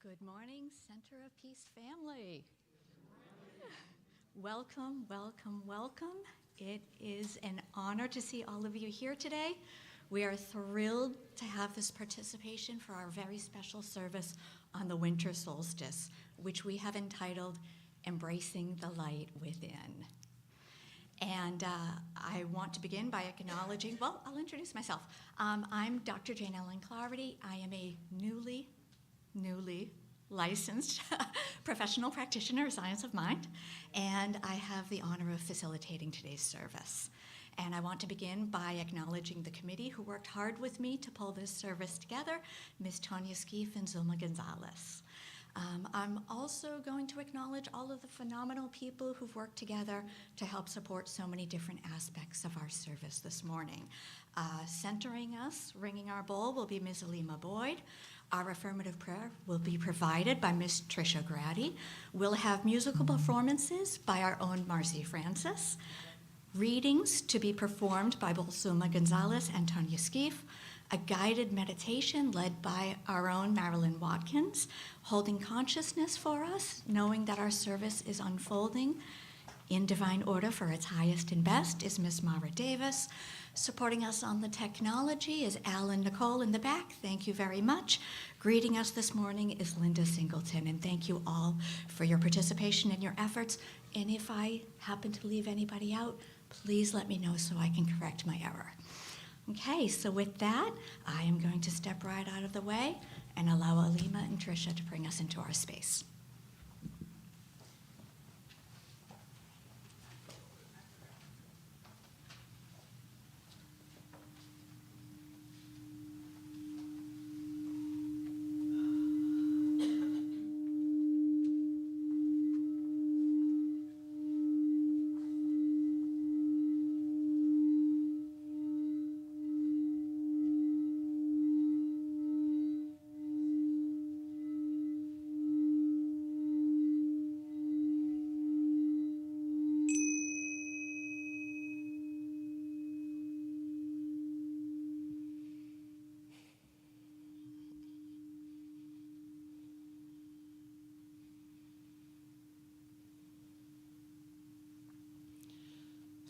Good morning, Center of Peace family. Welcome, welcome, welcome. It is an honor to see all of you here today. We are thrilled to have this participation for our very special service on the winter solstice, which we have entitled Embracing the Light Within. And I want to begin by acknowledging, well, I'll introduce myself. I'm Dr. Jane Ellen Clarity. I am a newly licensed professional practitioner of science of mind, and I have the honor of facilitating today's service. And I want to begin by acknowledging the committee who worked hard with me to pull this service together, Ms. Tanya Skeef and Zulma Gonzalez. I'm also going to acknowledge all of the phenomenal people who've worked together to help support so many different aspects of our service this morning. Centering us, ringing our bowl, will be Ms. Alima Boyd. Our affirmative prayer will be provided by Ms. Tricia Grady. We'll have musical performances by our own Marcy Francis. Readings to be performed by both Zulma Gonzalez and Tanya Skeef. A guided meditation led by our own Marilyn Watkins, holding consciousness for us, knowing that our service is unfolding in divine order for its highest and best, is Ms. Mara Davis. Supporting us on the technology is Al and Nicole in the back. Thank you very much. Greeting us this morning is Linda Singleton, and thank you all for your participation and your efforts. And if I happen to leave anybody out, please let me know so I can correct my error. Okay, so with that, I am going to step right out of the way and allow Alima and Tricia to bring us into our space.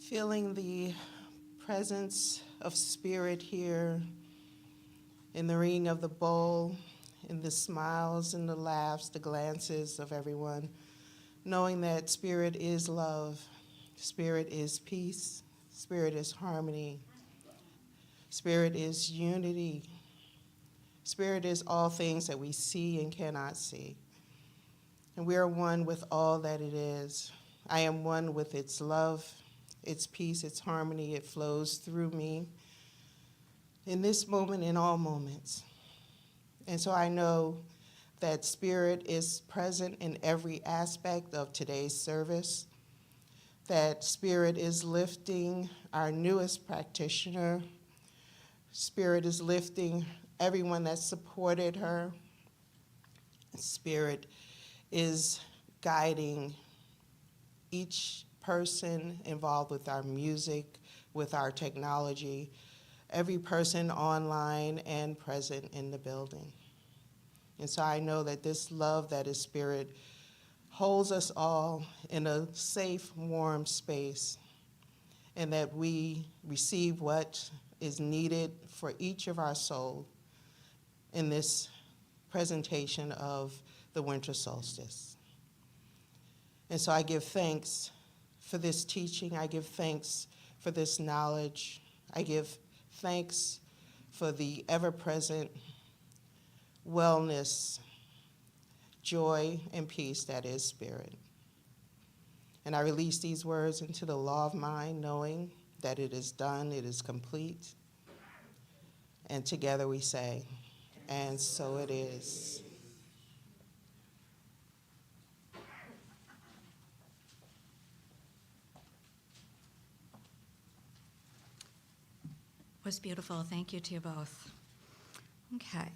Feeling the presence of spirit here in the ringing of the bowl, in the smiles and the laughs, the glances of everyone, knowing that spirit is love, spirit is peace, spirit is harmony, spirit is unity, spirit is all things that we see and cannot see. And we are one with all that it is. I am one with its love, its peace, its harmony. It flows through me in this moment, in all moments. And so I know that spirit is present in every aspect of today's service, that spirit is lifting our newest practitioner. Spirit is lifting everyone that supported her. Spirit is guiding each person involved with our music, with our technology, every person online and present in the building. And so I know that this love that is spirit holds us all in a safe, warm space, and that we receive what is needed for each of our soul in this presentation of the winter solstice. And so I give thanks for this teaching. I give thanks for this knowledge. I give thanks for the ever-present wellness, joy, and peace that is spirit. And I release these words into the law of mind, knowing that it is done, it is complete. And together we say, and so it is. Was beautiful. Thank you to you both. Okay.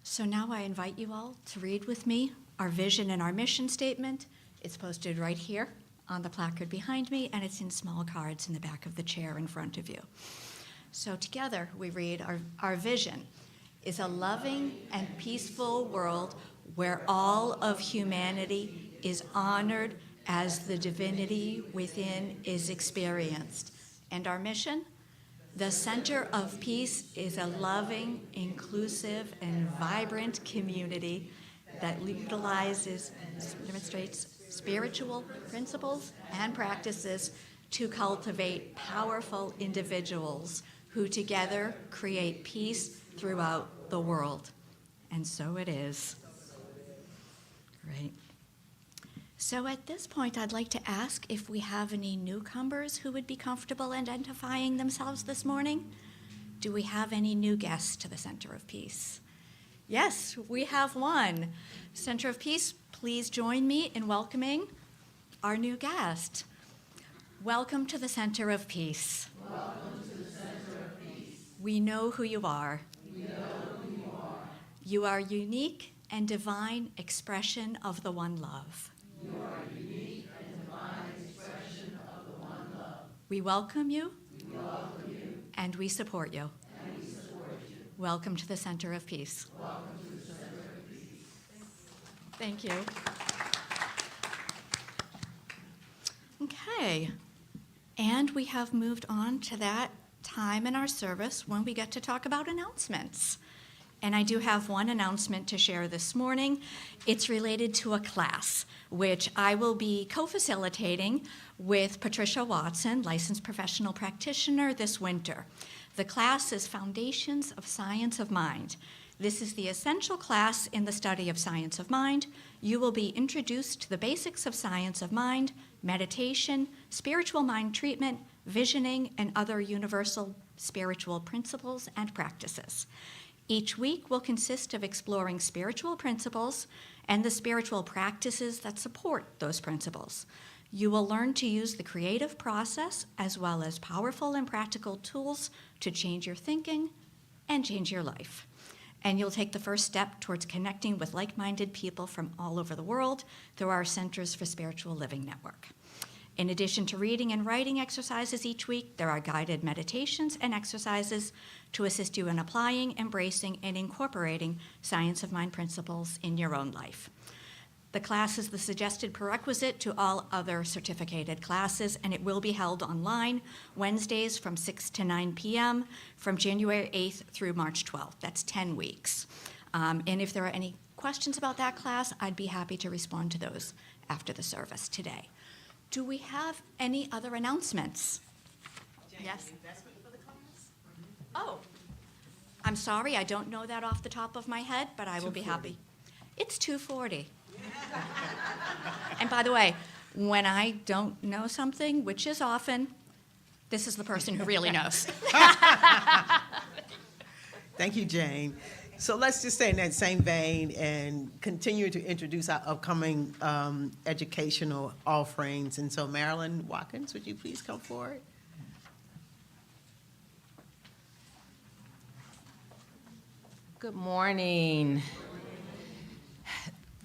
So now I invite you all to read with me our vision and our mission statement. It's posted right here on the placard behind me, and it's in small cards in the back of the chair in front of you. So together we read our vision is a loving and peaceful world where all of humanity is honored as the divinity within is experienced. And our mission? The Center of Peace is a loving, inclusive, and vibrant community that demonstrates spiritual principles and practices to cultivate powerful individuals who together create peace throughout the world. And so it is. Great. So at this point, I'd like to ask if we have any newcomers who would be comfortable identifying themselves this morning. Do we have any new guests to the Center of Peace? Yes, we have one. Center of Peace, please join me in welcoming our new guest. Welcome to the Center of Peace. Welcome to the Center of Peace. We know who you are. We know who you are. You are a unique and divine expression of the one love. You are a unique and divine expression of the one love. We welcome you. We welcome you. And we support you. And we support you. Welcome to the Center of Peace. Welcome to the Center of Peace. Thank you. Okay. And we have moved on to that time in our service when we get to talk about announcements. And I do have one announcement to share this morning. It's related to a class, which I will be co-facilitating with Patricia Watson, licensed professional practitioner, this winter. The class is Foundations of Science of Mind. This is the essential class in the study of science of mind. You will be introduced to the basics of science of mind, meditation, spiritual mind treatment, visioning, and other universal spiritual principles and practices. Each week will consist of exploring spiritual principles and the spiritual practices that support those principles. You will learn to use the creative process as well as powerful and practical tools to change your thinking and change your life. And you'll take the first step towards connecting with like-minded people from all over the world through our Centers for Spiritual Living network. In addition to reading and writing exercises each week, there are guided meditations and exercises to assist you in applying, embracing, and incorporating science of mind principles in your own life. The class is the suggested prerequisite to all other certificated classes, and it will be held online Wednesdays from 6 to 9 p.m. from January 8th through March 12th. That's 10 weeks. And if there are any questions about that class, I'd be happy to respond to those after the service today. Do we have any other announcements? Yes. Investment for the class? Oh, I'm sorry, I don't know that off the top of my head, but I will be happy. It's $240. And by the way, when I don't know something, which is often, this is the person who really knows. Thank you, Jane. So let's just stay in that same vein and continue to introduce our upcoming educational offerings. And so Marilyn Watkins, would you please come forward? Good morning.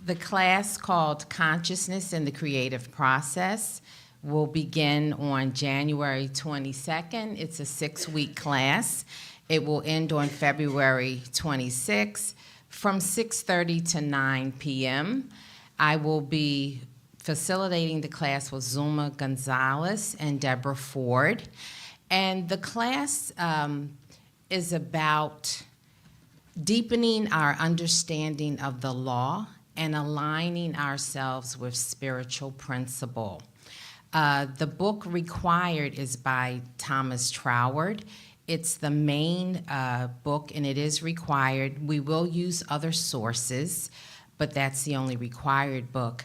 The class called Consciousness in the Creative Process will begin on January 22nd. It's a 6-week class. It will end on February 26th from 6:30 to 9 p.m. I will be facilitating the class with Zuma Gonzalez and Deborah Ford. And the class is about deepening our understanding of the law and aligning ourselves with spiritual principle. The book required is by Thomas Troward. It's the main book, and it is required. We will use other sources, but that's the only required book.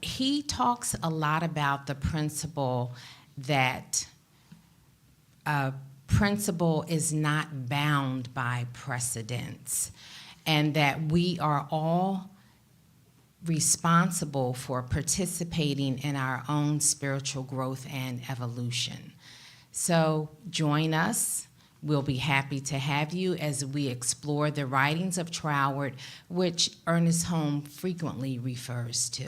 He talks a lot about the principle that principle is not bound by precedents, and that we are all responsible for participating in our own spiritual growth and evolution. So join us. We'll be happy to have you as we explore the writings of Troward, which Ernest Holmes frequently refers to.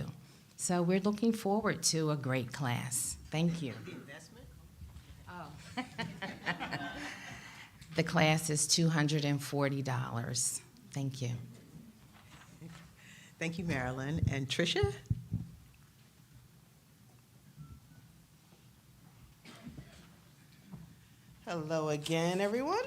So we're looking forward to a great class. Thank you. Oh. The class is $240. Thank you. Thank you, Marilyn. And Tricia? Hello again, everyone.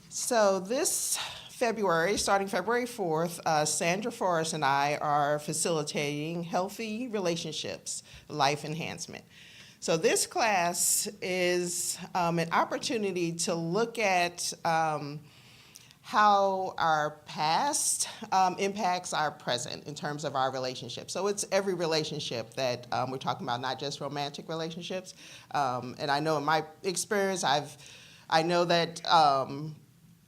So this February, starting February 4th, Sandra Forrest and I are facilitating Healthy Relationships, Life Enhancement. So this class is an opportunity to look at how our past impacts our present in terms of our relationship. So it's every relationship that we're talking about, not just romantic relationships. And I know in my experience, I know that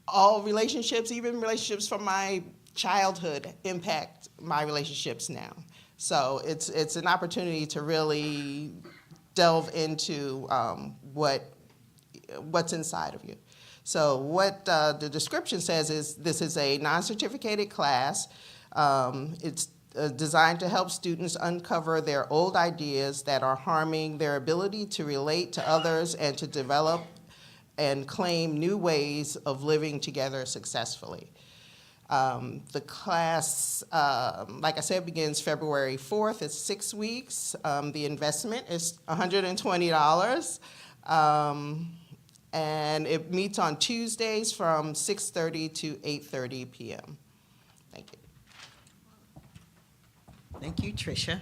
all relationships, even relationships from my childhood, impact my relationships now. So it's an opportunity to really delve into what's inside of you. So what the description says is this is a non-certificated class. It's designed to help students uncover their old ideas that are harming their ability to relate to others and to develop and claim new ways of living together successfully. The class, like I said, begins February 4th. It's 6 weeks. The investment is $120. And it meets on Tuesdays from 6:30 to 8:30 p.m. Thank you. Thank you, Tricia.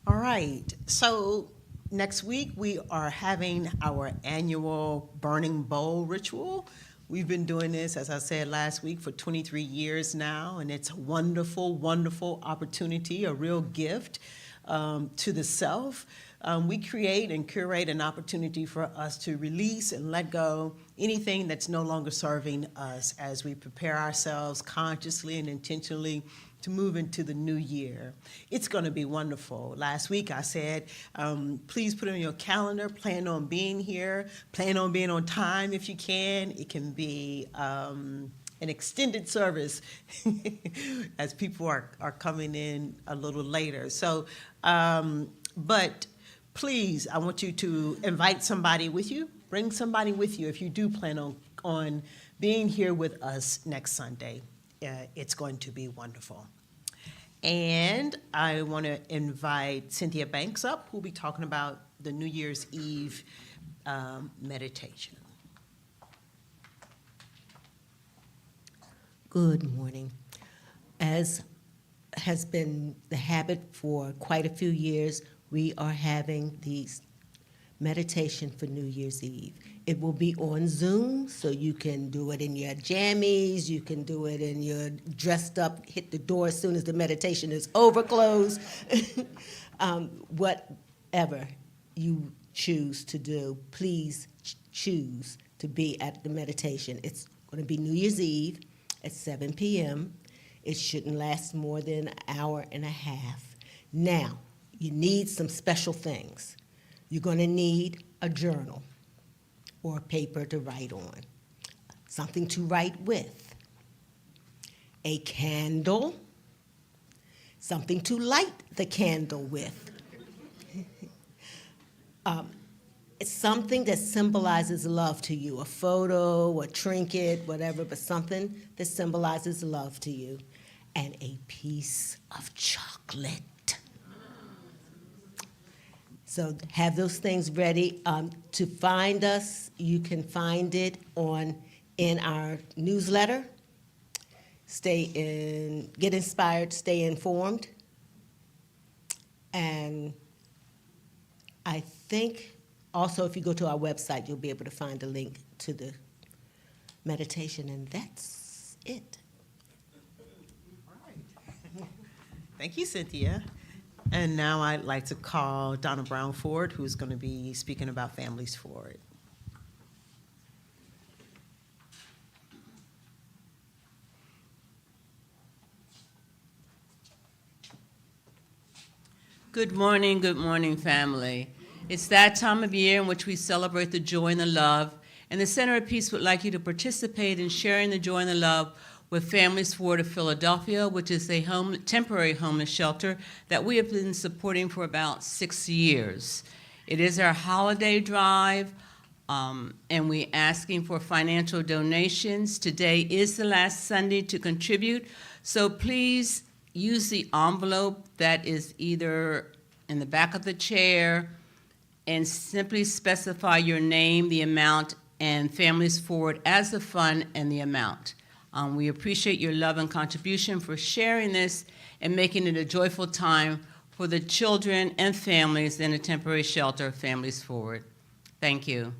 All right, so next week we are having our annual Burning Bowl ritual. We've been doing this, as I said last week, for 23 years now, and it's a wonderful, wonderful opportunity, a real gift to the self. We create and curate an opportunity for us to release and let go anything that's no longer serving us as we prepare ourselves consciously and intentionally to move into the new year. It's going to be wonderful. Last week I said, please put it on your calendar, plan on being here, plan on being on time if you can. It can be an extended service as people are coming in a little later. So, but please, I want you to invite somebody with you. Bring somebody with you if you do plan on being here with us next Sunday. It's going to be wonderful. And I want to invite Cynthia Banks up, who'll be talking about the New Year's Eve meditation. Good morning. As has been the habit for quite a few years, we are having these meditation for New Year's Eve. It will be on Zoom, so you can do it in your jammies, you can do it in your dressed up, hit the door as soon as the meditation is over, close. Whatever you choose to do, please choose to be at the meditation. It's going to be New Year's Eve at 7 p.m. It shouldn't last more than an hour and a half. Now, you need some special things. You're going to need a journal or paper to write on, something to write with, a candle, something to light the candle with. It's something that symbolizes love to you, a photo, a trinket, whatever, but something that symbolizes love to you, and a piece of chocolate. So have those things ready. To find us, you can find it in our newsletter. Get inspired, stay informed. And I think also if you go to our website, you'll be able to find a link to the meditation, and that's it. All right. Thank you, Cynthia. And now I'd like to call Donna Brown Ford, who's going to be speaking about Families Forward. Good morning, family. It's that time of year in which we celebrate the joy and the love, and the Center of Peace would like you to participate in sharing the joy and the love with Families Forward of Philadelphia, which is a temporary homeless shelter that we have been supporting for about 6 years. It is our holiday drive, and we're asking for financial donations. Today is the last Sunday to contribute, so please use the envelope that is either in the back of the chair and simply specify your name, the amount, and Families Forward as the fund and the amount. We appreciate your love and contribution for sharing this and making it a joyful time for the children and families in a temporary shelter, Families Forward. Thank you.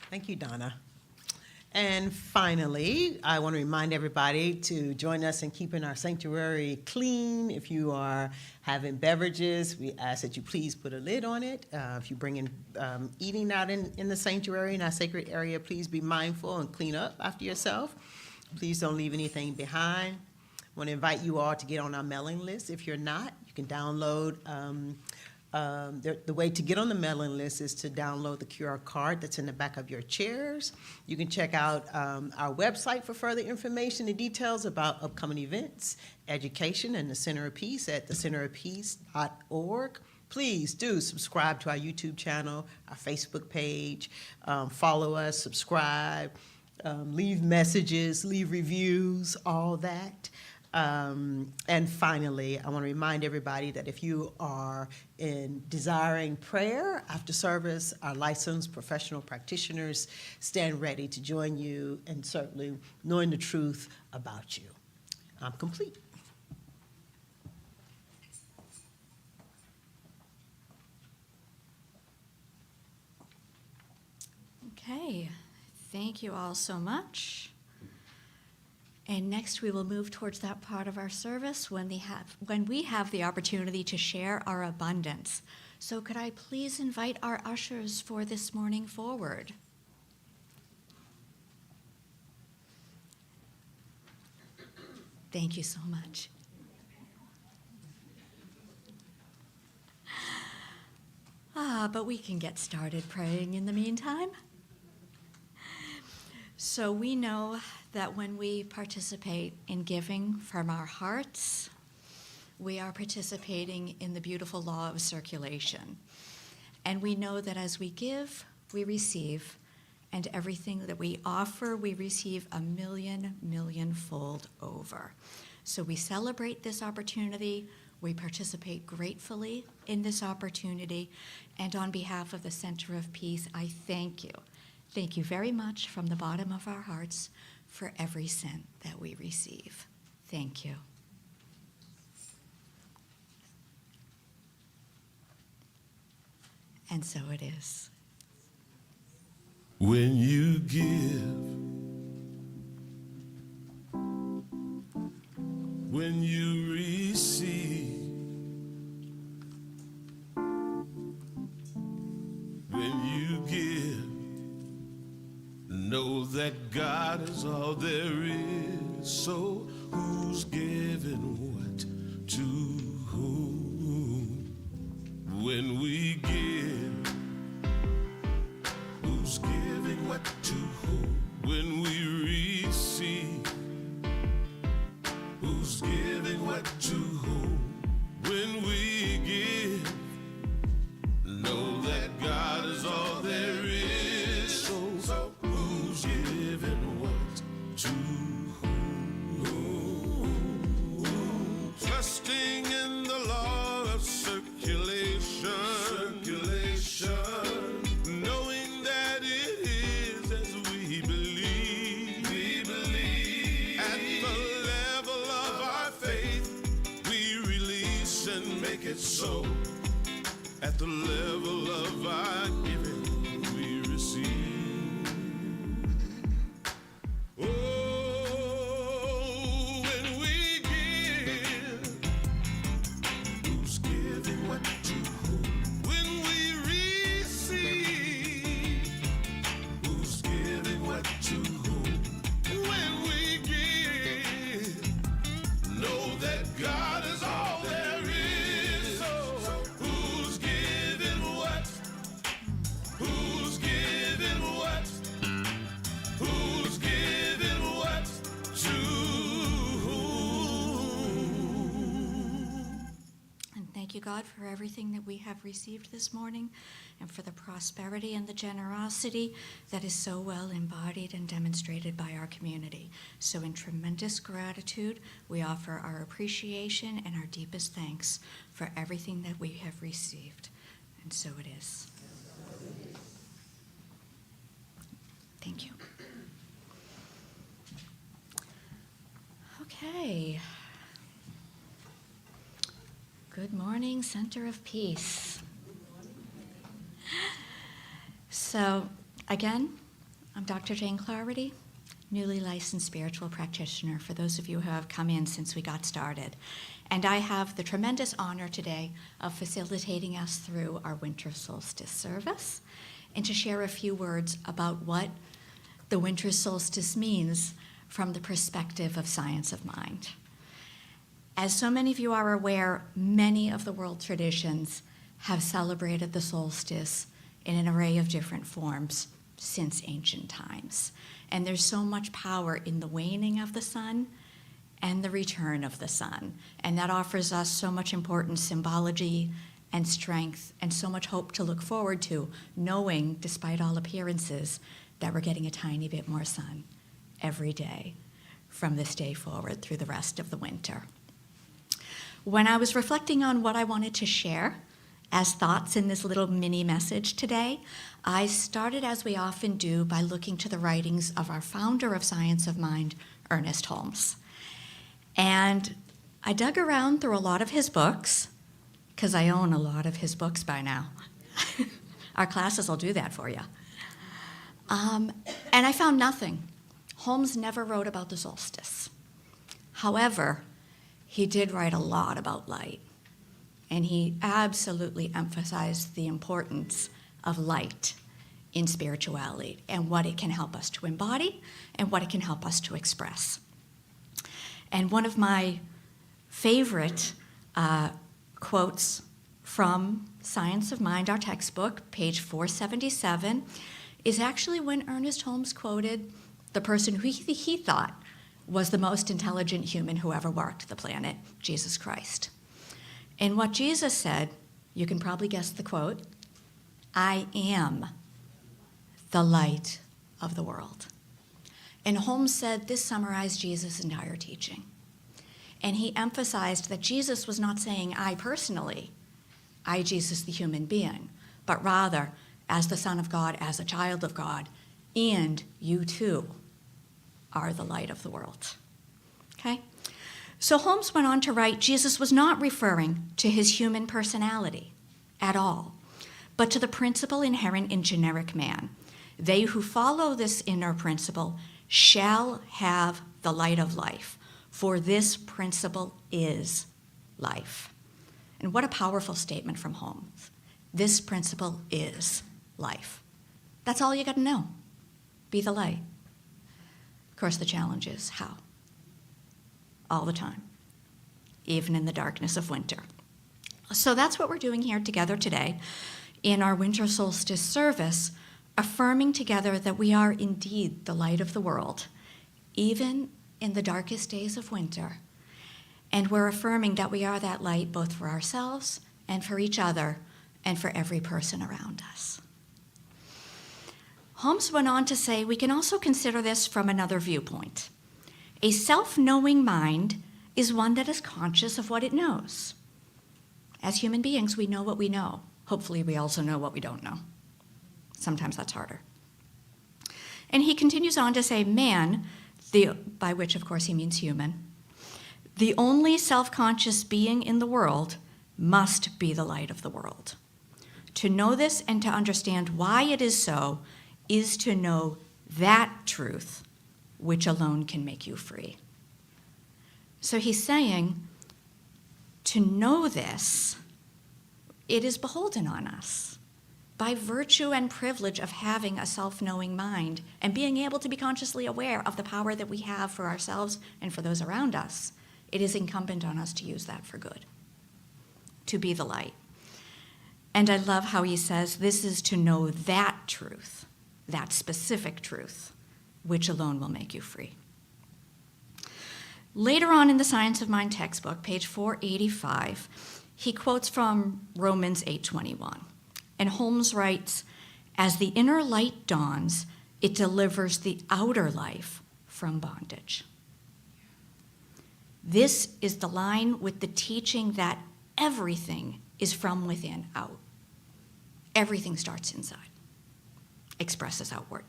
Thank you, Donna. And finally, I want to remind everybody to join us in keeping our sanctuary clean. If you are having beverages, we ask that you please put a lid on it. If you bring in eating out in the sanctuary, in our sacred area, please be mindful and clean up after yourself. Please don't leave anything behind. I want to invite you all to get on our mailing list. If you're not, you can download the way to get on the mailing list is to download the QR card that's in the back of your chairs. You can check out our website for further information and details about upcoming events, education, and the Center of Peace at thecenterofpeace.org. Please do subscribe to our YouTube channel, our Facebook page, follow us, subscribe, leave messages, leave reviews, all that. And finally, I want to remind everybody that if you are desiring prayer after service, our licensed professional practitioners stand ready to join you and certainly knowing the truth about you. I'm complete. Okay, thank you all so much. And next, we will move towards that part of our service when we have the opportunity to share our abundance. So could I please invite our ushers for this morning forward? Thank you so much. But we can get started praying in the meantime. So we know that when we participate in giving from our hearts, we are participating in the beautiful law of circulation. And we know that as we give, we receive, and everything that we offer, we receive a millionfold over. So we celebrate this opportunity, we participate gratefully in this opportunity, and on behalf of the Center of Peace, I thank you. Thank you very much from the bottom of our hearts for every cent that we receive. Thank you. And so it is. When you give, when you receive, when you give, know that God is all there is. So who's giving what to whom? When we give, who's giving what to whom? When we receive, who's giving what to whom? When we give, know that God is all there is. So who's giving what to whom? Trusting in the law of circulation, knowing that it is as we believe. At the level of our faith, we release and make it so. At the level of our giving, we receive. Oh, when we give, who's giving what to whom? When we receive, who's giving what to whom? When we give, know that God is all there is. So who's giving God for everything that we have received this morning and for the prosperity and the generosity that is so well embodied and demonstrated by our community. So in tremendous gratitude, we offer our appreciation and our deepest thanks for everything that we have received. And so it is. Thank you. Okay. Good morning, Center of Peace. So, again, I'm Dr. Jane Clarity, newly licensed spiritual practitioner for those of you who have come in since we got started. And I have the tremendous honor today of facilitating us through our winter solstice service and to share a few words about what the winter solstice means from the perspective of science of mind. As so many of you are aware, many of the world traditions have celebrated the solstice in an array of different forms since ancient times. And there's so much power in the waning of the sun and the return of the sun. And that offers us so much important symbology and strength and so much hope to look forward to, knowing, despite all appearances, that we're getting a tiny bit more sun every day from this day forward through the rest of the winter. When I was reflecting on what I wanted to share as thoughts in this little mini message today, I started, as we often do, by looking to the writings of our founder of Science of Mind, Ernest Holmes. And I dug around through a lot of his books, because I own a lot of his books by now. Our classes will do that for you. And I found nothing. Holmes never wrote about the solstice. However, he did write a lot about light, and he absolutely emphasized the importance of light in spirituality and what it can help us to embody and what it can help us to express. And one of my favorite quotes from Science of Mind, our textbook, page 477, is actually when Ernest Holmes quoted the person who he thought was the most intelligent human who ever walked the planet, Jesus Christ. And what Jesus said, you can probably guess the quote, "I am the light of the world." And Holmes said this summarized Jesus' entire teaching. And he emphasized that Jesus was not saying, I personally, I, Jesus, the human being, but rather, as the Son of God, as a child of God, and you too are the light of the world. Okay? So Holmes went on to write, Jesus was not referring to his human personality at all, but to the principle inherent in generic man. They who follow this inner principle shall have the light of life, for this principle is life. And what a powerful statement from Holmes. This principle is life. That's all you got to know. Be the light. Of course, the challenge is how? All the time, even in the darkness of winter. So that's what we're doing here together today in our winter solstice service, affirming together that we are indeed the light of the world, even in the darkest days of winter. And we're affirming that we are that light both for ourselves and for each other and for every person around us. Holmes went on to say we can also consider this from another viewpoint. A self-knowing mind is one that is conscious of what it knows. As human beings, we know what we know. Hopefully, we also know what we don't know. Sometimes that's harder. And he continues on to say, man, by which, of course, he means human, the only self-conscious being in the world must be the light of the world. To know this and to understand why it is so is to know that truth which alone can make you free. So he's saying, to know this, it is beholden on us. By virtue and privilege of having a self-knowing mind and being able to be consciously aware of the power that we have for ourselves and for those around us, it is incumbent on us to use that for good, to be the light. And I love how he says this is to know that truth, that specific truth, which alone will make you free. Later on in the Science of Mind textbook, page 485, he quotes from Romans 8:21. And Holmes writes, "As the inner light dawns, it delivers the outer life from bondage." This is the line with the teaching that everything is from within out. Everything starts inside, expresses outward.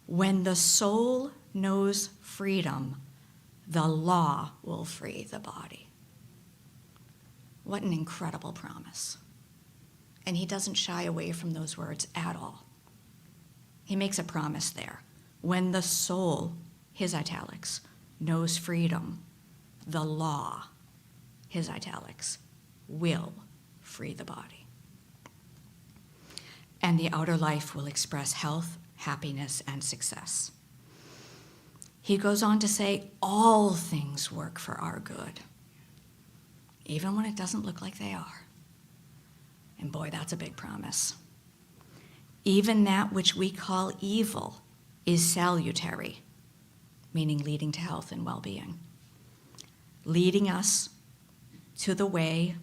When the soul knows freedom, the law will free the body. What an incredible promise. And he doesn't shy away from those words at all. He makes a promise there. When the soul, his italics, knows freedom, the law, his italics, will free the body. And the outer life will express health, happiness, and success. He goes on to say, all things work for our good, even when it doesn't look like they are. And boy, that's a big promise. Even that which we call evil is salutary, meaning leading to health and well-being, leading us to the way,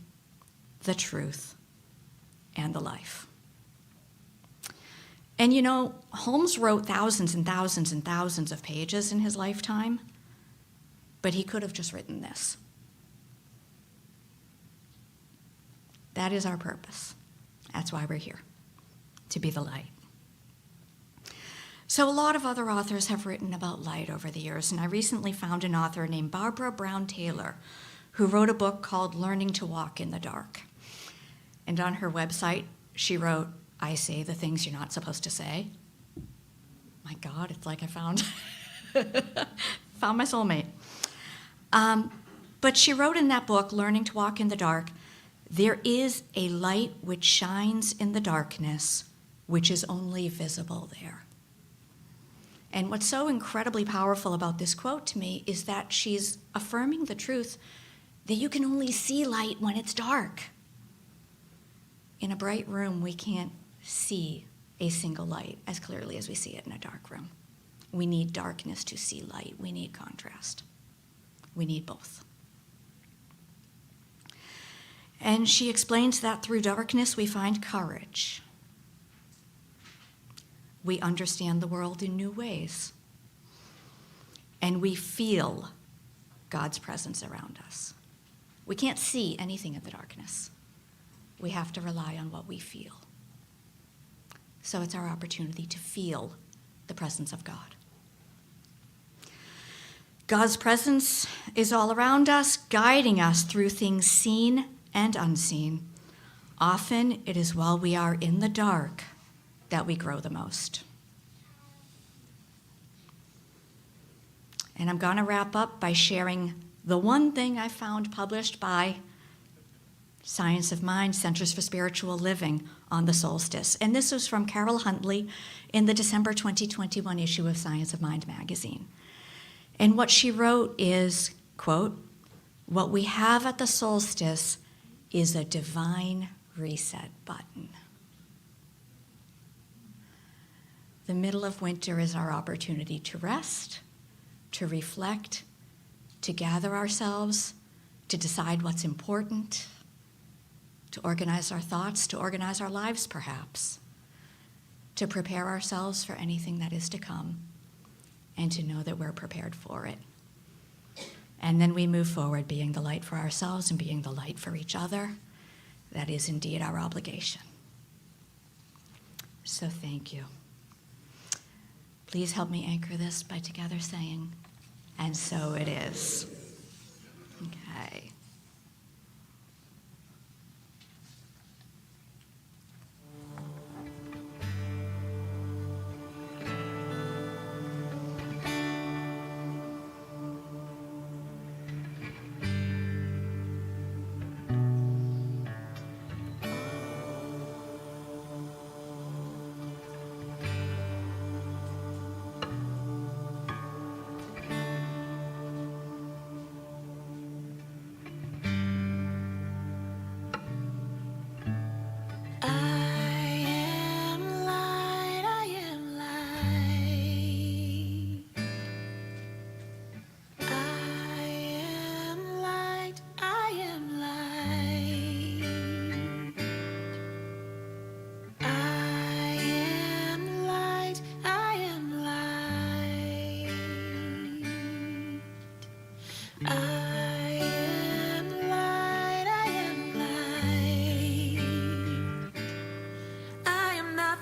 the truth, and the life. And you know, Holmes wrote thousands and thousands and thousands of pages in his lifetime, but he could have just written this. That is our purpose. That's why we're here, to be the light. So a lot of other authors have written about light over the years, and I recently found an author named Barbara Brown Taylor who wrote a book called Learning to Walk in the Dark. And on her website, she wrote, "I say the things you're not supposed to say." My God, it's like I found my soulmate. But she wrote in that book, Learning to Walk in the Dark, "There is a light which shines in the darkness, which is only visible there." And what's so incredibly powerful about this quote to me is that she's affirming the truth that you can only see light when it's dark. In a bright room, we can't see a single light as clearly as we see it in a dark room. We need darkness to see light. We need contrast. We need both. And she explains that through darkness we find courage. We understand the world in new ways. And we feel God's presence around us. We can't see anything in the darkness. We have to rely on what we feel. So it's our opportunity to feel the presence of God. God's presence is all around us, guiding us through things seen and unseen. Often it is while we are in the dark that we grow the most. And I'm going to wrap up by sharing the one thing I found published by Science of Mind, Centers for Spiritual Living on the solstice. And this was from Carol Huntley in the December 2021 issue of Science of Mind magazine. And what she wrote is, quote, "What we have at the solstice is a divine reset button." The middle of winter is our opportunity to rest, to reflect, to gather ourselves, to decide what's important, to organize our thoughts, to organize our lives perhaps, to prepare ourselves for anything that is to come, and to know that we're prepared for it. And then we move forward being the light for ourselves and being the light for each other. That is indeed our obligation. So thank you. Please help me anchor this by together saying, "And so it is." Okay.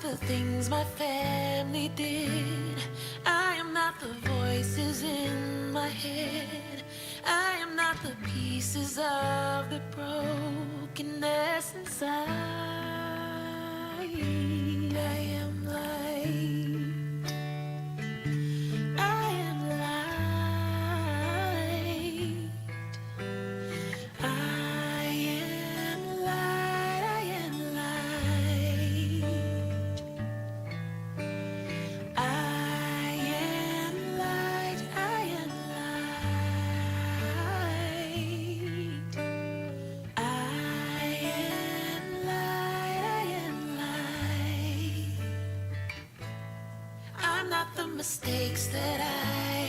not the things my family did. I am not the voices in my head. I am not the pieces of the brokenness inside. I am light. I am light. I am light. I am light. I am light. I am light. I am light. I am light. I'm not the mistakes that I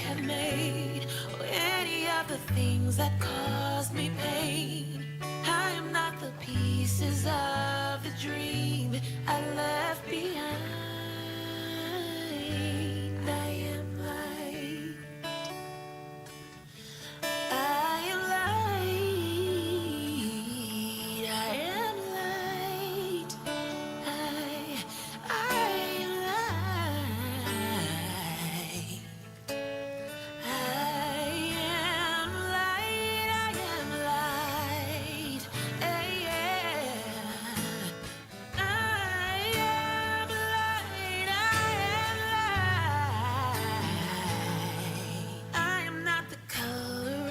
have made, or any of the things that caused me pain. I am not the pieces of the dream I left behind. I am light. I am light. I am light. I am light. I am light. I am light. I am light. I am not the color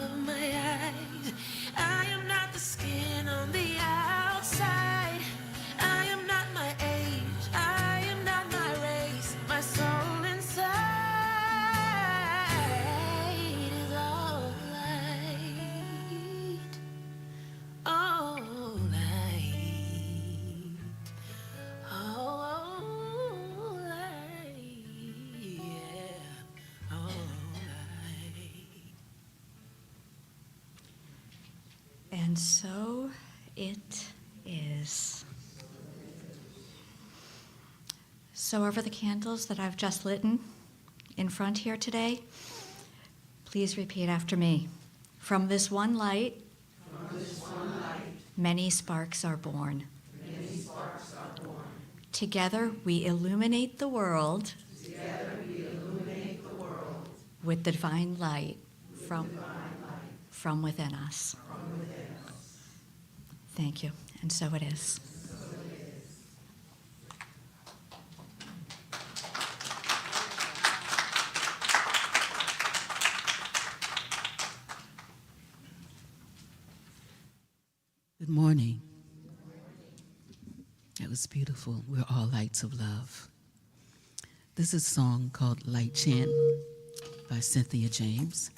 of my eyes. I am not the skin on the outside. I am not my age. I am not my race. My soul inside is all light. All light. All light. Yeah. All light. And so it is. So, over the candles that I've just lit in front here today, please repeat after me. From this one light, many sparks are born. Together we illuminate the world. With the divine light from within us. Thank you. And so it is. Good morning. That was beautiful. We're all lights of love. This is a song called Light Chant by Cynthia James.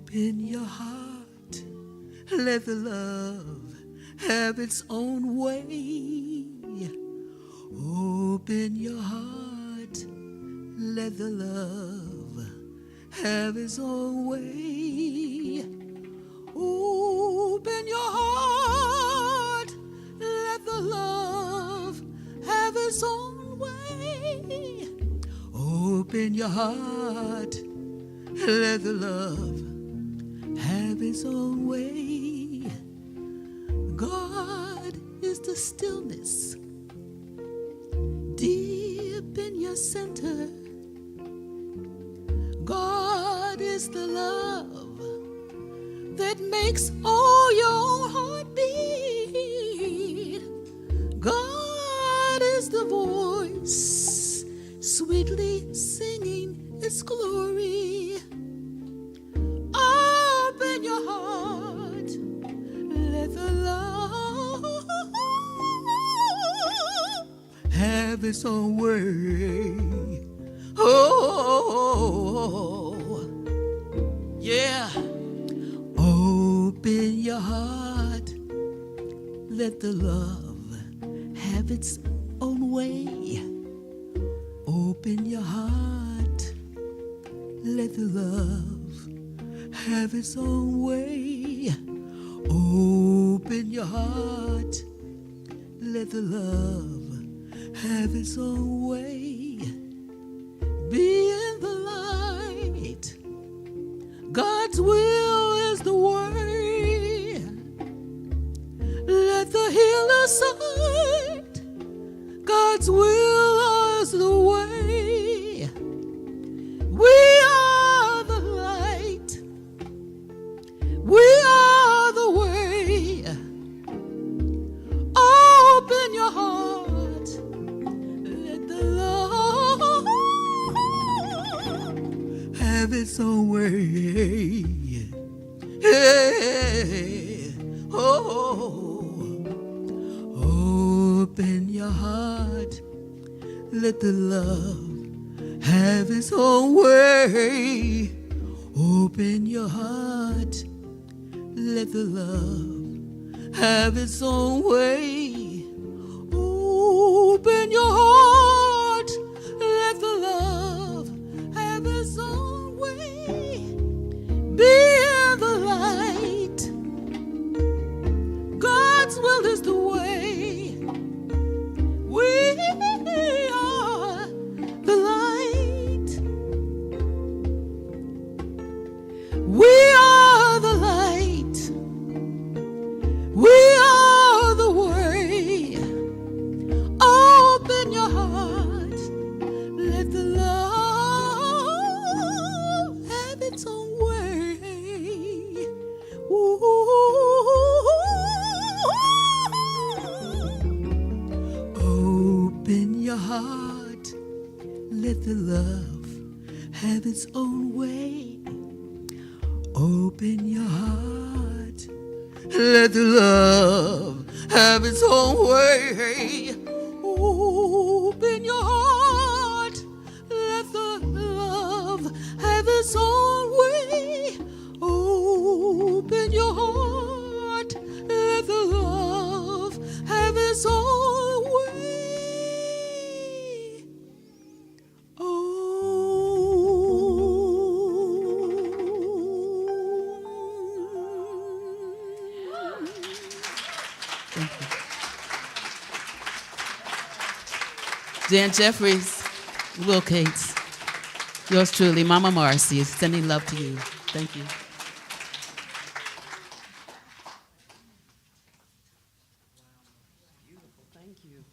Open your heart, let the love have its own way. Open your heart, let the love have its own way. Open your heart, let the love have its own way. Open your heart, let the love have its own way. God is the stillness deep in your center. God is the love that makes all your heart beat. God is the voice sweetly singing its glory. Open your heart, let the love have its own way. Oh, yeah. Open your heart, let the love have its own way. Open your heart, let the love have its own way. Open your heart, let the love have its own way. Be in the light, God's will is the way. Let the healer side, God's will is the way. We are the light, we are the way. Open your heart, let the love have its own way. Hey, oh, open your heart, let the love have its own way. Open your heart, let the love have its own way. Open your heart, let the love have its own way. Be in the light, God's will is the way. We are the light, we are the light, we are the way. Open your heart, let the love have its own way. Ooh. Open your heart, let the love have its own way. Open your heart, let the love have its own way. Open your heart, let the love have its own way. Open your heart, let the love have its own way. Dan Jeffries, Will Cates, yours truly, Mama Marcy, is sending love to you. Thank you. Beautiful, thank you.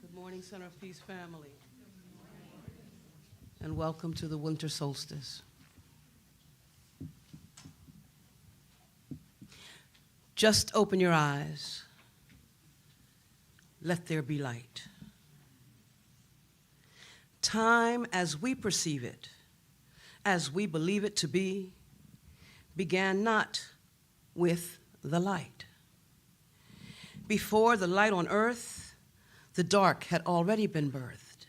Good morning, Center of Peace family. And welcome to the winter solstice. Just open your eyes. Let there be light. Time as we perceive it, as we believe it to be, began not with the light. Before the light on earth, the dark had already been birthed.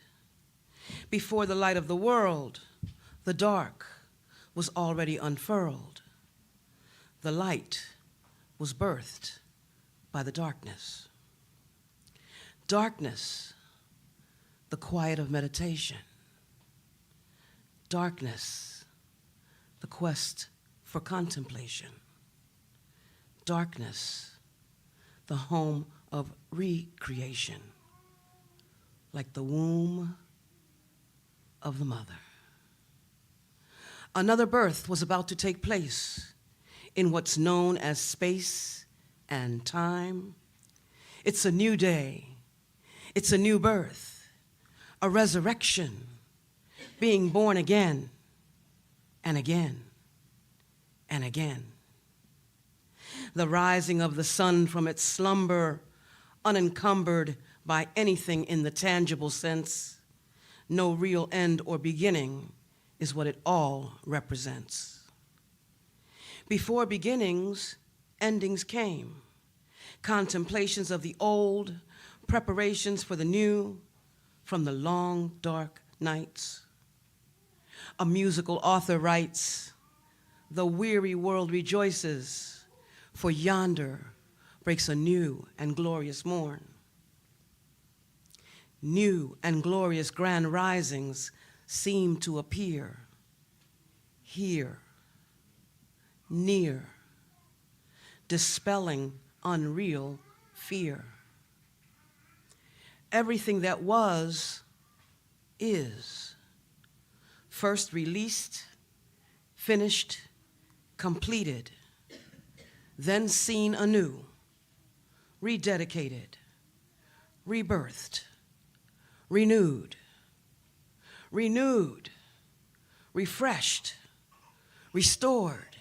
Before the light of the world, the dark was already unfurled. The light was birthed by the darkness. Darkness, the quiet of meditation. Darkness, the quest for contemplation. Darkness, the home of recreation, like the womb of the mother. Another birth was about to take place in what's known as space and time. It's a new day. It's a new birth, a resurrection, being born again and again and again. The rising of the sun from its slumber, unencumbered by anything in the tangible sense, no real end or beginning, is what it all represents. Before beginnings, endings came. Contemplations of the old, preparations for the new, from the long, dark nights. A musical author writes, "The weary world rejoices, for yonder, breaks a new and glorious morn. New and glorious grand risings seem to appear here, near, dispelling unreal fear. Everything that was is, first released, finished, completed, then seen anew, rededicated, rebirthed, renewed, renewed, refreshed, restored.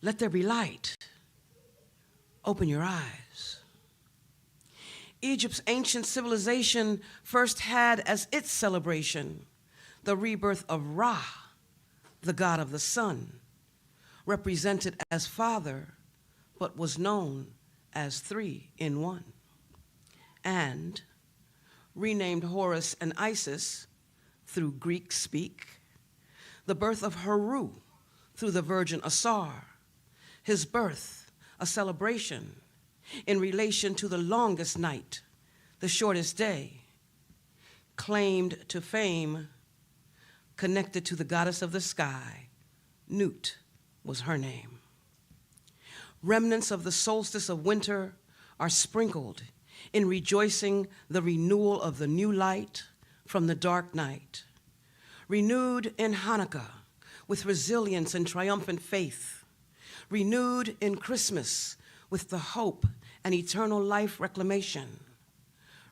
Let there be light. Open your eyes. Egypt's ancient civilization first had as its celebration the rebirth of Ra, the god of the sun, represented as Father, but was known as Three in One, and renamed Horus and Isis through Greek speak, the birth of Heru through the virgin Asar, his birth a celebration in relation to the longest night, the shortest day, claimed to fame, connected to the goddess of the sky, Nut was her name. Remnants of the solstice of winter are sprinkled in rejoicing the renewal of the new light from the dark night. Renewed in Hanukkah with resilience and triumphant faith. Renewed in Christmas with the hope and eternal life reclamation.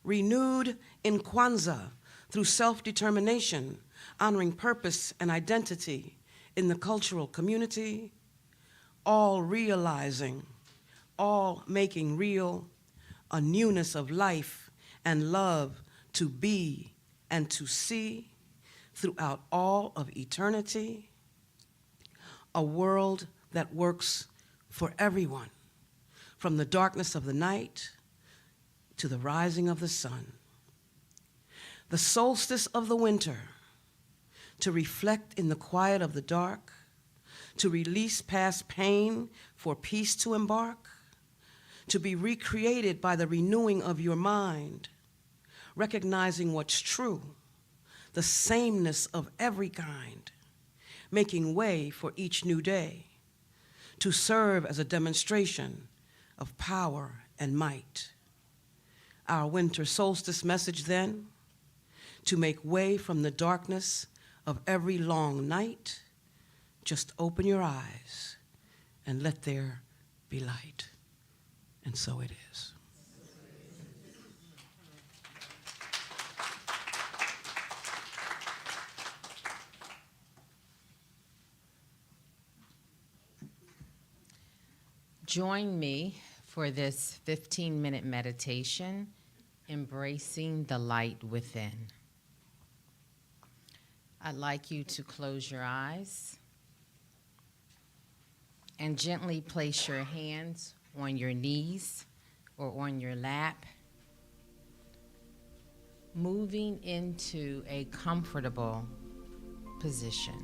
Renewed in Kwanzaa through self-determination, honoring purpose and identity in the cultural community, all realizing, all making real a newness of life and love to be and to see throughout all of eternity, a world that works for everyone, from the darkness of the night to the rising of the sun. The solstice of the winter, to reflect in the quiet of the dark, to release past pain for peace to embark, to be recreated by the renewing of your mind, recognizing what's true, the sameness of every kind, making way for each new day, to serve as a demonstration of power and might. Our winter solstice message then, to make way from the darkness of every long night, just open your eyes and let there be light. And so it is. Join me for this 15-minute meditation, embracing the light within. I'd like you to close your eyes and gently place your hands on your knees or on your lap, moving into a comfortable position.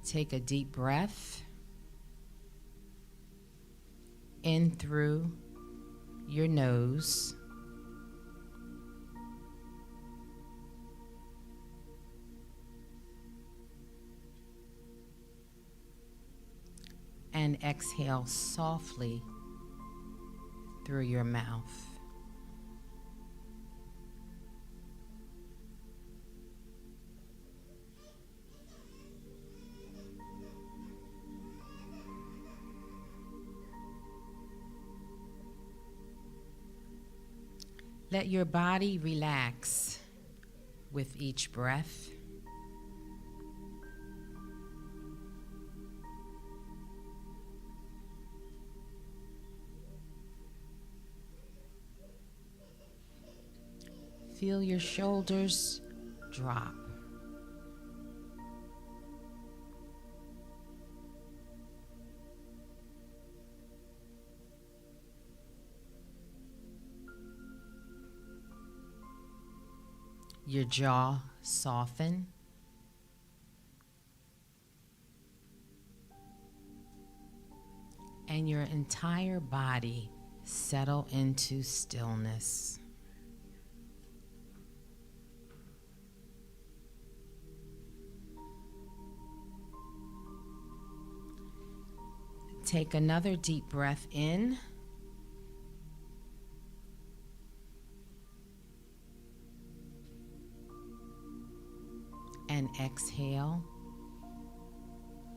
Take a deep breath in through your nose. And exhale softly through your mouth. Let your body relax with each breath. Feel your shoulders drop. Your jaw soften. And your entire body settle into stillness. Take another deep breath in. And exhale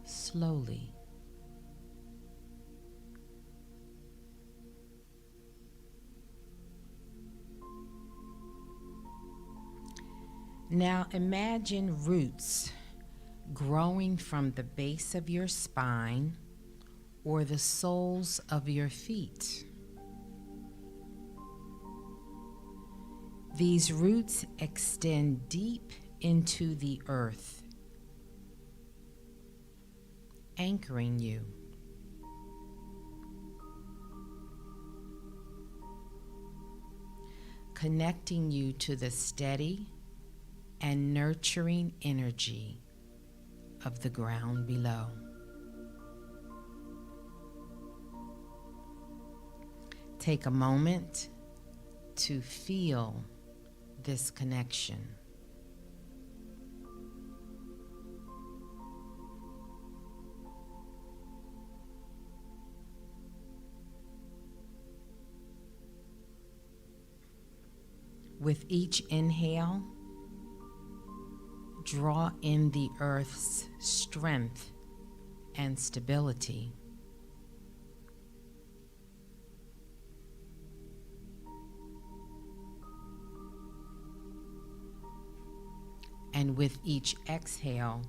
slowly. Now imagine roots growing from the base of your spine or the soles of your feet. These roots extend deep into the earth, anchoring you. Connecting you to the steady and nurturing energy of the ground below. Take a moment to feel this connection. With each inhale, draw in the earth's strength and stability. And with each exhale,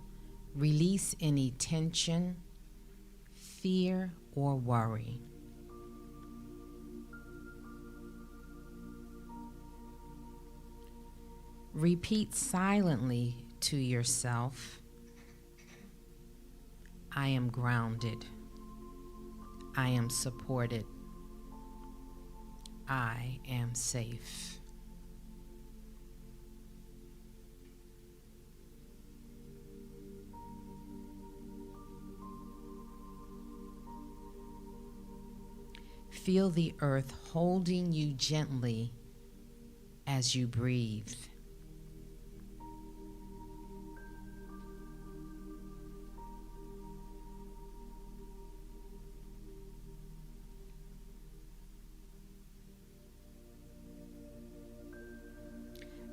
release any tension, fear, or worry. Repeat silently to yourself, I am grounded. I am supported. I am safe. Feel the earth holding you gently as you breathe.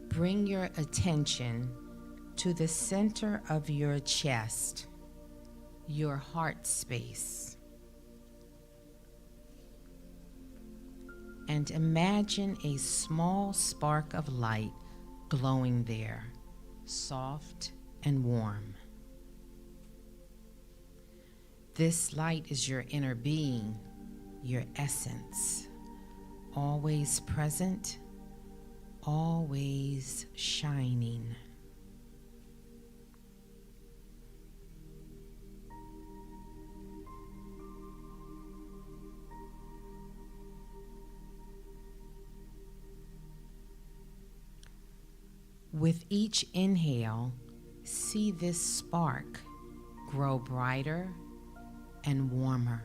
Bring your attention to the center of your chest, your heart space. And imagine a small spark of light glowing there, soft and warm. This light is your inner being, your essence, always present, always shining. With each inhale, see this spark grow brighter and warmer.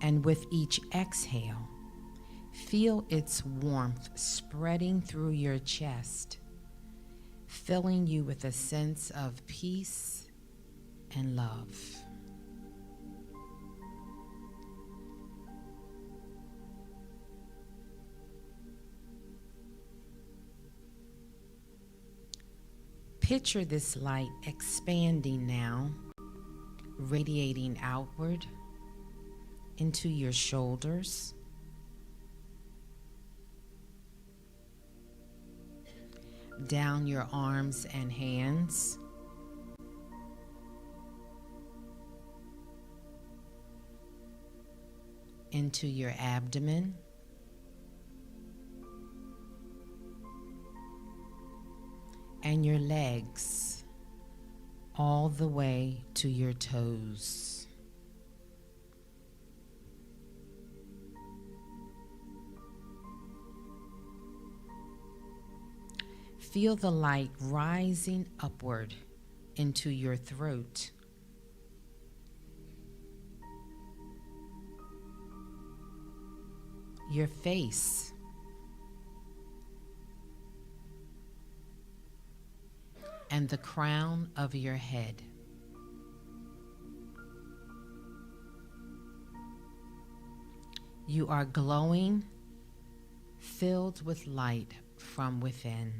And with each exhale, feel its warmth spreading through your chest, filling you with a sense of peace and love. Picture this light expanding now, radiating outward into your shoulders, down your arms and hands, into your abdomen, and your legs all the way to your toes. Feel the light rising upward into your throat. Your face. And the crown of your head. You are glowing, filled with light from within.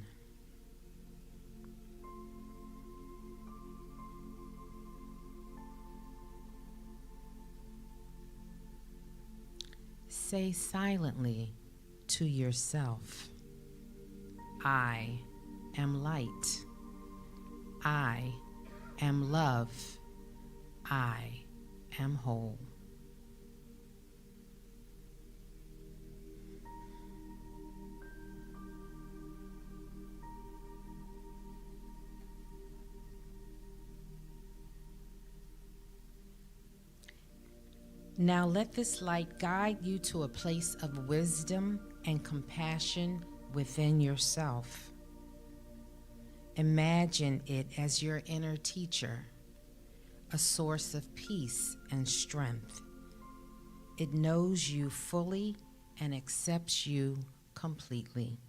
Say silently to yourself, I am light. I am love. I am whole. Now let this light guide you to a place of wisdom and compassion within yourself. Imagine it as your inner teacher, a source of peace and strength. It knows you fully and accepts you completely.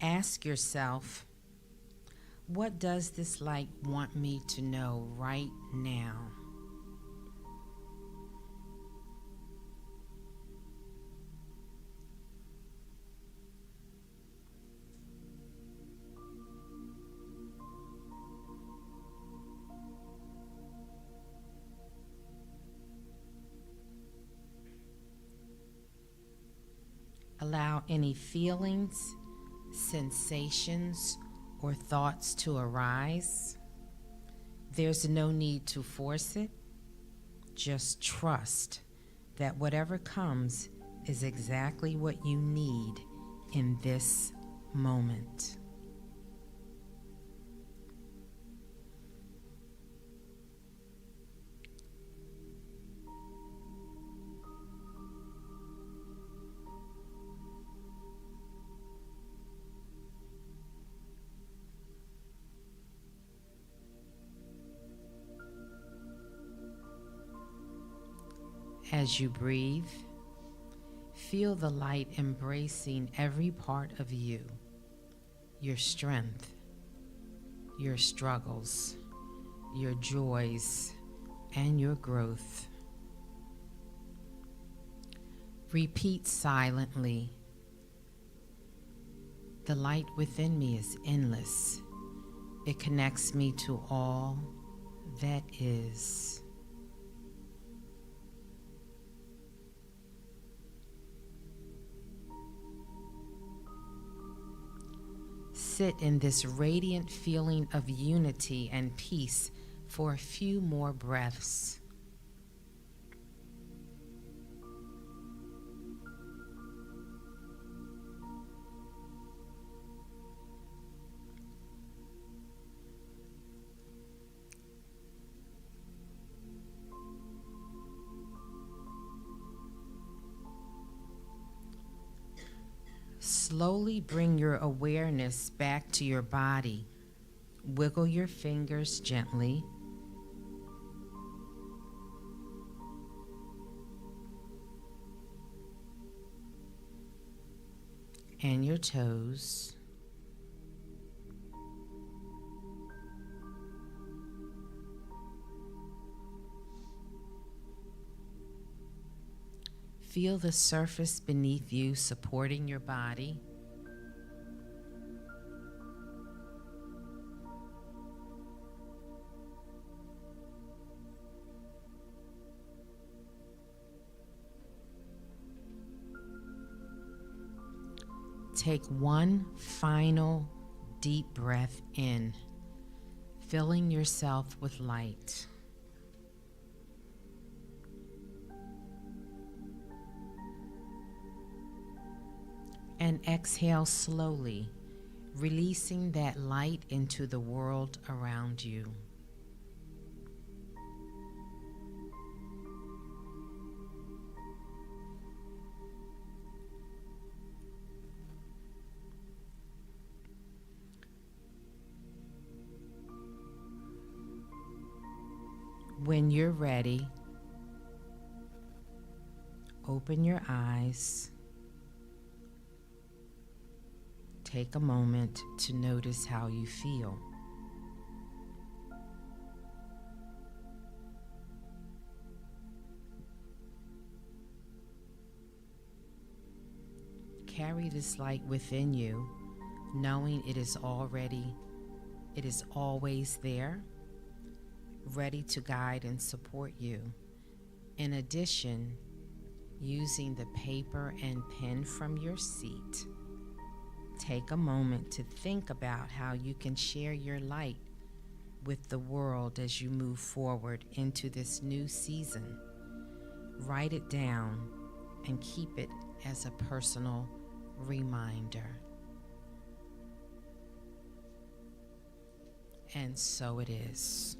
Ask yourself, what does this light want me to know right now? Allow any feelings, sensations, or thoughts to arise. There's no need to force it. Just trust that whatever comes is exactly what you need in this moment. As you breathe, feel the light embracing every part of you, your strength, your struggles, your joys, and your growth. Repeat silently, the light within me is endless. It connects me to all that is. Sit in this radiant feeling of unity and peace for a few more breaths. Slowly bring your awareness back to your body. Wiggle your fingers gently. And your toes. Feel the surface beneath you supporting your body. Take one final deep breath in, filling yourself with light. And exhale slowly, releasing that light into the world around you. When you're ready, open your eyes. Take a moment to notice how you feel. Carry this light within you, knowing it is always there, ready to guide and support you. In addition, using the paper and pen from your seat, take a moment to think about how you can share your light with the world as you move forward into this new season. Write it down and keep it as a personal reminder. And so it is.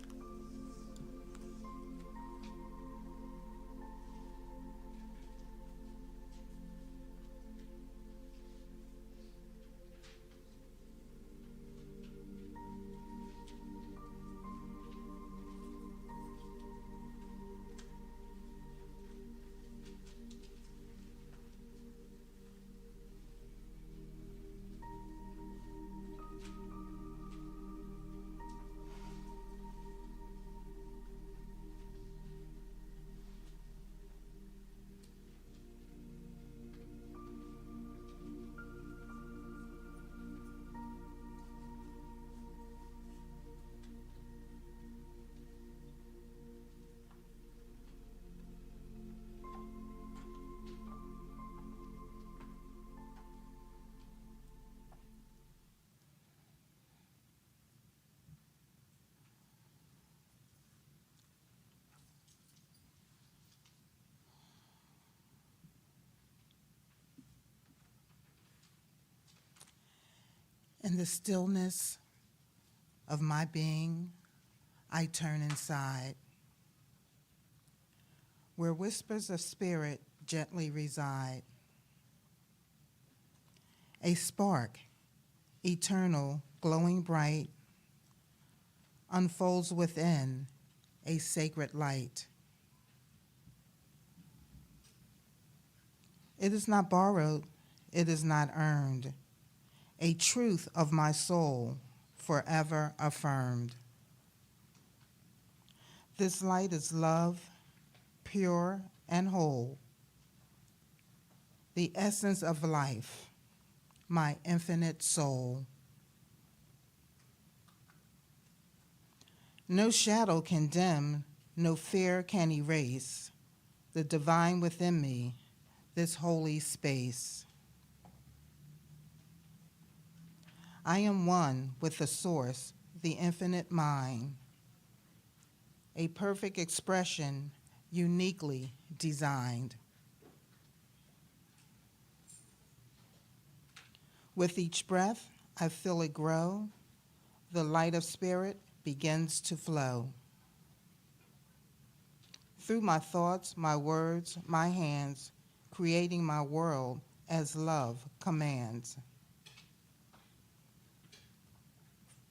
In the stillness of my being, I turn inside, where whispers of spirit gently reside. A spark, eternal, glowing bright, unfolds within, a sacred light. It is not borrowed, it is not earned, a truth of my soul, forever affirmed. This light is love, pure and whole, the essence of life, my infinite soul. No shadow can dim, no fear can erase the divine within me, this holy space. I am one with the source, the infinite mind, a perfect expression uniquely designed. With each breath, I feel it grow, the light of spirit begins to flow. Through my thoughts, my words, my hands, creating my world as love commands.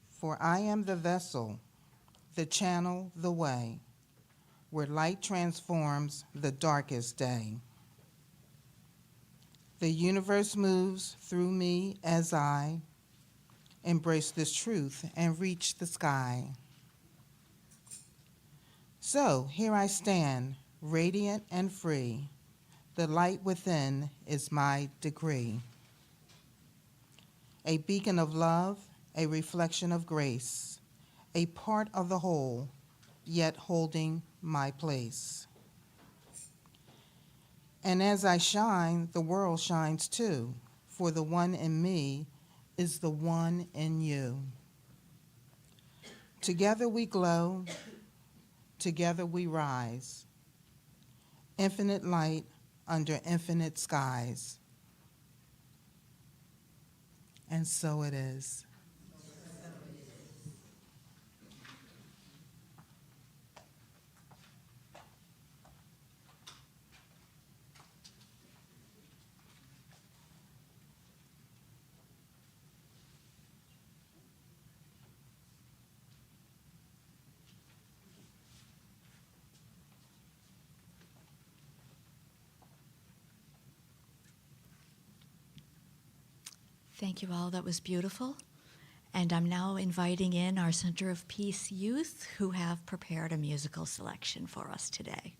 For I am the vessel, the channel, the way, where light transforms the darkest day. The universe moves through me as I embrace this truth and reach the sky. So here I stand, radiant and free. The light within is my degree. A beacon of love, a reflection of grace, a part of the whole, yet holding my place. And as I shine, the world shines too, for the one in me is the one in you. Together we glow, together we rise. Infinite light under infinite skies. And so it is. Thank you all. That was beautiful. And I'm now inviting in our Center of Peace youth who have prepared a musical selection for us today.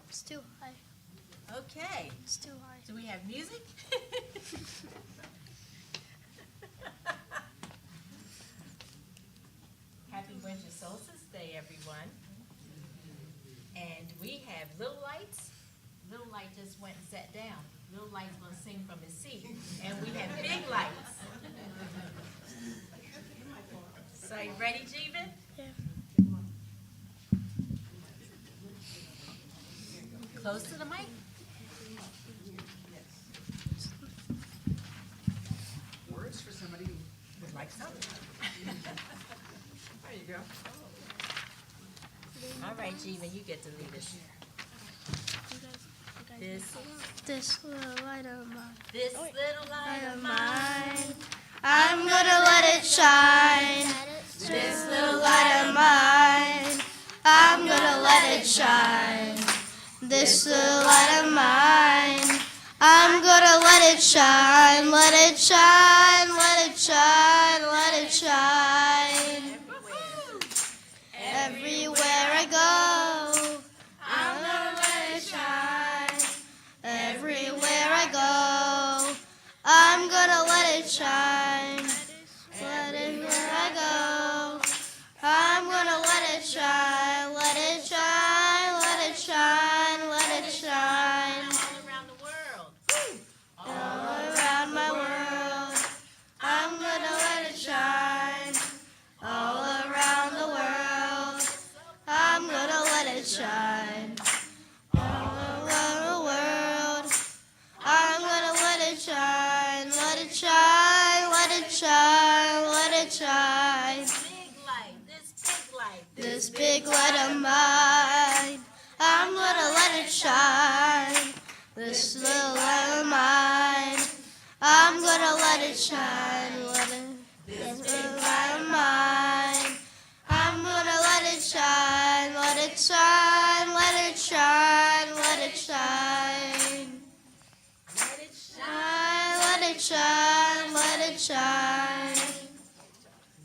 It's too high. Okay. It's too high. Do we have music? Happy Winter Solstice Day, everyone. And we have Little Lights. Little Light just went and sat down. Little Light's gonna sing from his seat. And we have Big Lights. So you ready, Jeevan? Yeah. Close to the mic. Words for somebody who would like something. There you go. All right, Jeevan, you get to lead us. This little light of mine. This little light of Mine. I'm gonna let it shine. This little light of mine. I'm gonna let it shine. This little light of mine. I'm gonna let it shine. Let it shine. Let it shine. Let it shine. Everywhere I go, I'm gonna let it shine. Everywhere I go, I'm gonna let it shine. Everywhere I go, I'm gonna let it shine. Let it shine. Let it shine. Let it shine. all around the world. All around my world, I'm gonna let it shine. All around the world, I'm gonna let it shine. All around the world, I'm gonna let it shine. Let it shine. Let it shine. Let it shine. Big light, this big light. This big light of mine, I'm gonna let it shine. This little light of mine, I'm gonna let it shine. This big light of mine, I'm gonna let it shine. Let it shine. Let it shine. Let it shine. Let it shine. Shine. Let it shine. Let it it shine.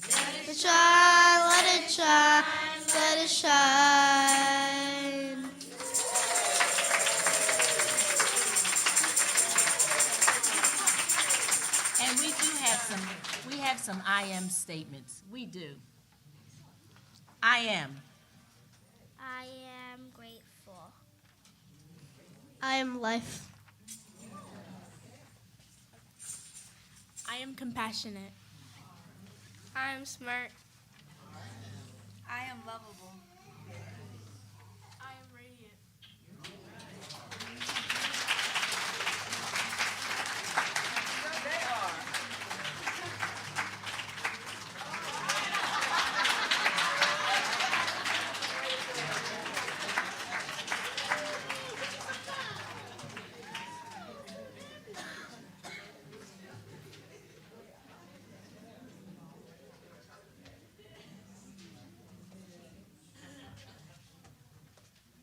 Let it shine, let it shine, let it shine. And we have some I am statements. We do. I am. I am grateful. I am life. I am compassionate. I am smart. I am lovable. I am radiant.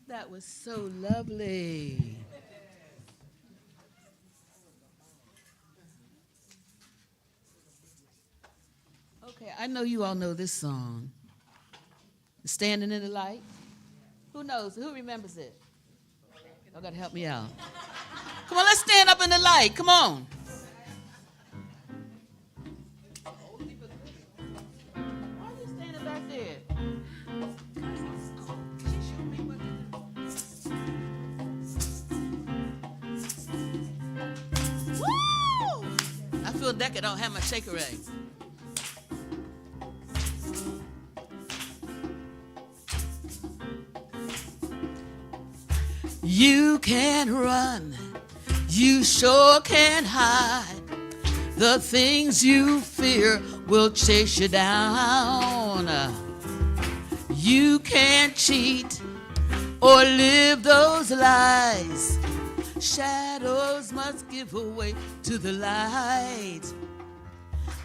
That was so lovely. Okay, I know you all know this song. Standing in the Light. Who knows? Who remembers it? Y'all gotta help me out. Come on, let's stand up in the light. Come on. Why are you standing back there? Woo! I feel naked. I don't have my shaker egg. You can't run, you sure can't hide. The things you fear will chase you down. You can't cheat or live those lies. Shadows must give way to the light.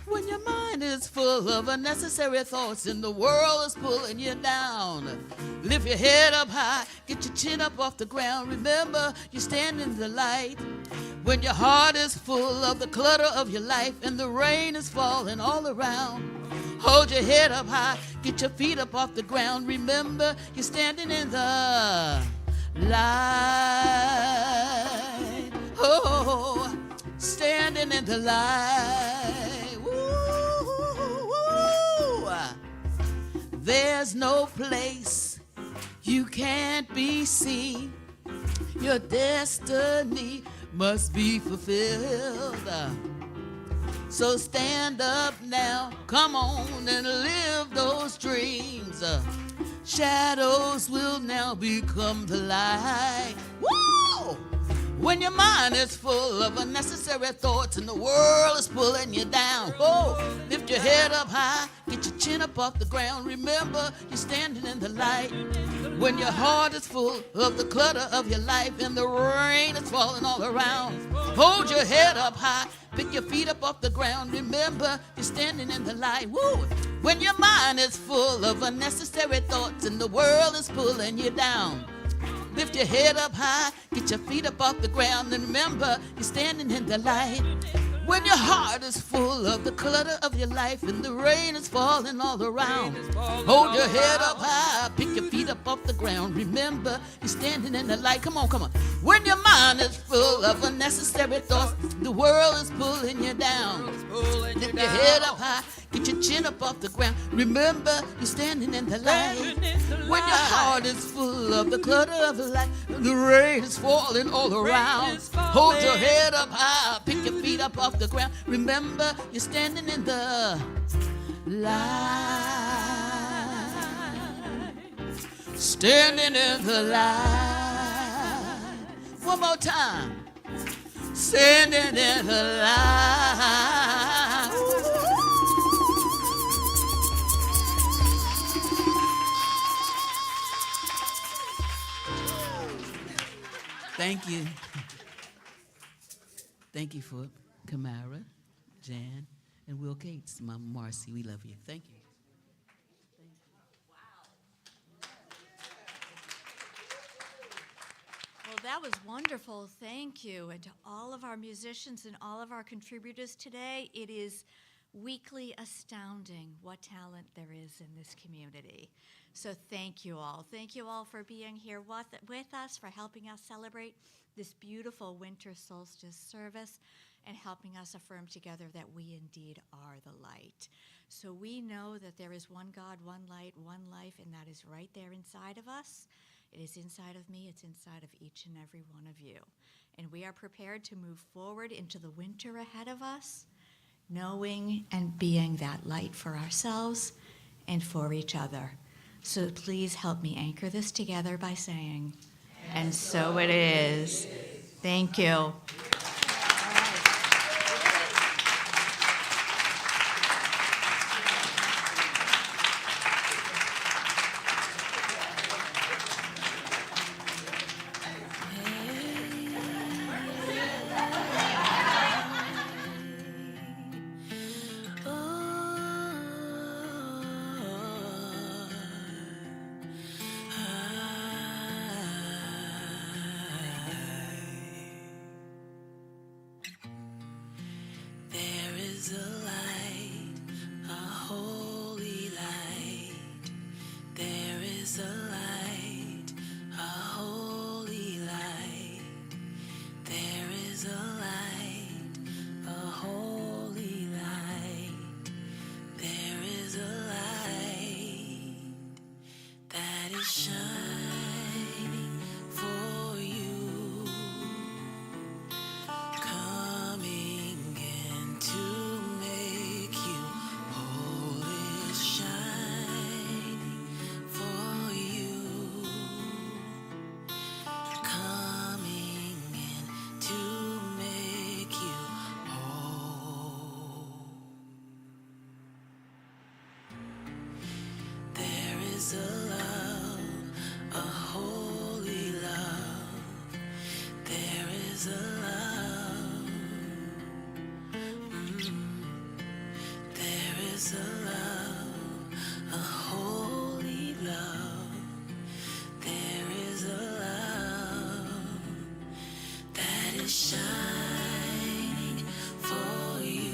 When your mind is full of unnecessary thoughts and the world is pulling you down, lift your head up high, get your chin up off the ground. Remember, you stand in the light. When your heart is full of the clutter of your life and the rain is falling all around, hold your head up high, get your feet up off the ground. Remember, you're standing in the light. Oh, standing in the light. Woo. There's no place you can't be seen. Your destiny must be fulfilled. So stand up now, come on and live those dreams. Shadows will now become the light. Woo! When your mind is full of unnecessary thoughts and the world is pulling you down, oh, lift your head up high, get your chin up off the ground. Remember, you're standing in the light. When your heart is full of the clutter of your life and the rain is falling all around, hold your head up high, pick your feet up off the ground. Remember, you're standing in the light. Woo! When your mind is full of unnecessary thoughts and the world is pulling you down, lift your head up high, get your feet up off the ground, and remember, you're standing in the light. When your heart is full of the clutter of your life and the rain is falling all around, hold your head up high, pick your feet up off the ground. Remember, you're standing in the light. Come on, come on. When your mind is full of unnecessary thoughts, the world is pulling you down. Lift your head up high, get your chin up off the ground. Remember, you're standing in the light. When your heart is full of the clutter of life, and the rain is falling all around, hold your head up high, pick your feet up off the ground. Remember, you're standing in the light. Standing in the light. One more time. Standing in the light. Thank you. Thank you for Kamara, Jan, and Will Gates. Mama Marcy, we love you. Thank you. Well, that that was wonderful. Thank you. And to all of our musicians and all of our contributors today, it is weekly astounding what talent there is in this community. So thank you all. Thank you all for being here with us, for helping us celebrate this beautiful winter solstice service and helping us affirm together that we indeed are the light. So we know that there is one God, one light, one life, and that is right there inside of us. It is inside of me, it's inside of each and every one of you. And we are prepared to move forward into the winter ahead of us, knowing and being that light for ourselves and for each other. So please help me anchor this together by saying, and so it is. Thank you. There is a light, a holy light. There is a light, a holy light. There is a light, a holy light. There is a light that is shining for you, coming in to make you whole, is shining for you, coming in to make you whole. There is a love, a holy love. There is a love. There is a love, a holy love. There is a love that is shining for you,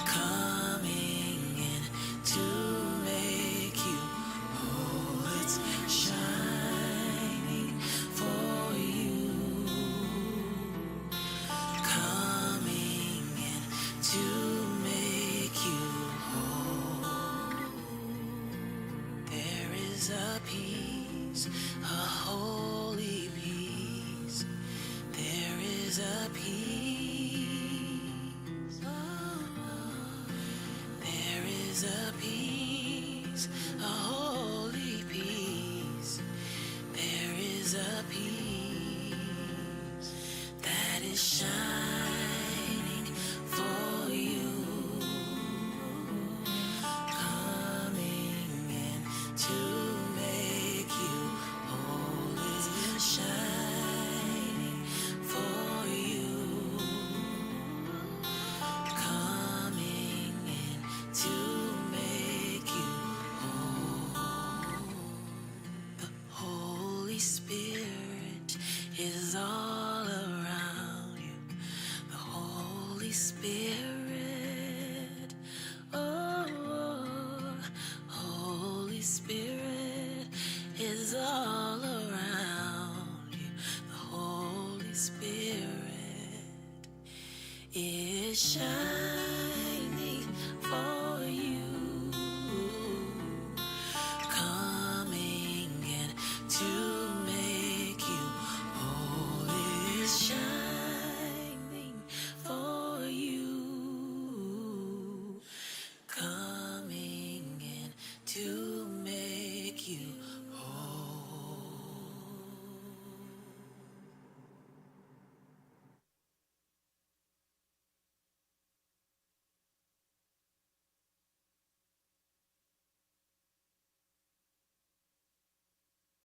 coming in to make you whole. It's shining for you, coming in to make you whole. There is a peace, a holy peace. There is a peace. There is a peace, a holy peace. There is a peace that is shining for you, coming in to make you whole. It's shining for you, coming in to make you whole. The Holy Spirit is all around you. The Holy Spirit, oh, Holy Spirit is all around you. The Holy Spirit is shining